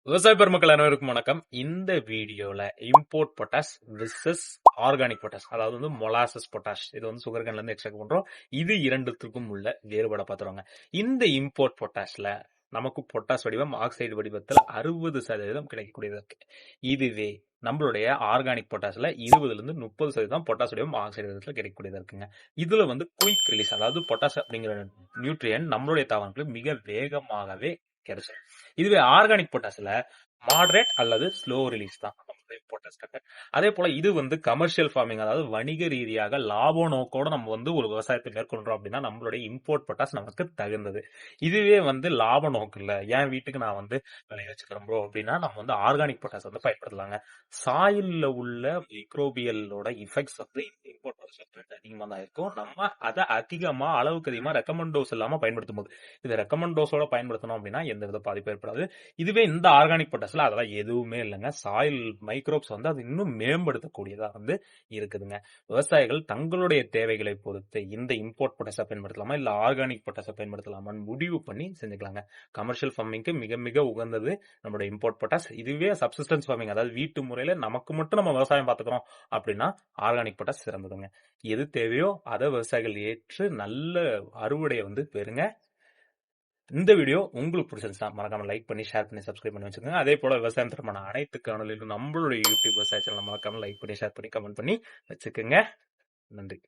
விவசாய பெருமக்கள் அனைவருக்கும் வணக்கம். இந்த வீடியோல import potash versus organic potash, அதாவது வந்து மொலாசஸ் பொட்டாஷ், இது வந்து சுகர்கன்ல இருந்து எக்ஸ்ட்ராக்ட் பண்றோம். இது இரண்டுத்துக்கும் உள்ள வேறுபாட பாத்துருவாங்க. இந்த இம்போர்ட் பொட்டாஷ்ல நமக்கு பொட்டாஷ் வடிவம் ஆக்சைடு வடிவத்தில் 60% கிடைக்கக்கூடியது இருக்கு. இதுவே நம்மளுடைய ஆர்கானிக் பொட்டாஷ்ல 20 இருந்து 30% பொட்டாஷ் வடிவம் ஆக்சைடு வடிவத்தில் கிடைக்கக்கூடியதா இருக்குங்க. இதுல வந்து குயிக் ரிலீஸ், அதாவது பொட்டாஷ் அப்படிங்கிற நியூட்ரியன் நம்மளுடைய தாவரங்களுக்கு மிக வேகமாகவே கிடைச்சிடும். இதுவே ஆர்கானிக் பொட்டாஷ்ல மாடரேட் அல்லது ஸ்லோ ரிலீஸ் தான் பொட்டாஷ். அதே போல இது வந்து கமர்ஷியல் ஃபார்மிங், அதாவது வணிக ரீதியாக லாப நோக்கோட நம்ம வந்து ஒரு விவசாயத்தை மேற்கொள்றோம் அப்படின்னா நம்மளுடைய இம்போர்ட் பொட்டாஷ் நமக்கு தகுந்தது. இதுவே வந்து லாப நோக்கு இல்ல, என் வீட்டுக்கு நான் வந்து விளைய வச்சுக்கிறோம் ப்ரோ அப்படின்னா நம்ம வந்து ஆர்கானிக் பொட்டாஷ் வந்து பயன்படுத்தலாங்க. சாயில்ல உள்ள மைக்ரோபியலோட இஃபெக்ட்ஸ் வந்து இம்போர்ட் பொட்டாஷ் அதிகமா தான் இருக்கும். நம்ம அதை அதிகமா அளவுக்கு அதிகமா ரெக்கமெண்ட் டோஸ் இல்லாம பயன்படுத்தும் போது, இது ரெக்கமெண்ட் டோஸோட பயன்படுத்தணும் அப்படின்னா எந்த வித பாதிப்பு ஏற்படாது. இதுவே இந்த ஆர்கானிக் பொட்டாஷ்ல அதெல்லாம் எதுவுமே இல்லைங்க. சாயில் மைக்ரோப்ஸ் வந்து அது இன்னும் மேம்படுத்தக்கூடியதா வந்து இருக்குதுங்க. விவசாயிகள் தங்களுடைய தேவைகளை பொறுத்து இந்த இம்போர்ட் பொட்டாஷை பயன்படுத்தலாமா இல்ல ஆர்கானிக் பொட்டாஷை பயன்படுத்தலாமான்னு முடிவு பண்ணி செஞ்சுக்கலாங்க. கமர்ஷியல் ஃபார்மிங்க்கு மிக மிக உகந்தது நம்மளுடைய இம்போர்ட் பொட்டாஷ். இதுவே சப்சிஸ்டன்ஸ் ஃபார்மிங், அதாவது வீட்டு முறையில நமக்கு மட்டும் நம்ம விவசாயம் பார்த்துக்கிறோம் அப்படின்னா ஆர்கானிக் பொட்டாஷ் சிறந்ததுங்க. எது தேவையோ அதை விவசாயிகள் ஏற்று நல்ல அறுவடையை வந்து பெறுங்க. இந்த வீடியோ உங்களுக்கு பிடிச்சிருந்துச்சா மறக்காம லைக் பண்ணி, ஷேர் பண்ணி, சப்ஸ்கிரைப் பண்ணி வச்சுக்கோங்க. அதே போல விவசாயம் தரமான அனைத்து காணொலியிலும் நம்மளுடைய யூடியூப் விவசாய சேனல் மறக்காம லைக் பண்ணி, ஷேர் பண்ணி, கமெண்ட் பண்ணி வச்சுக்கோங்க. நன்றி.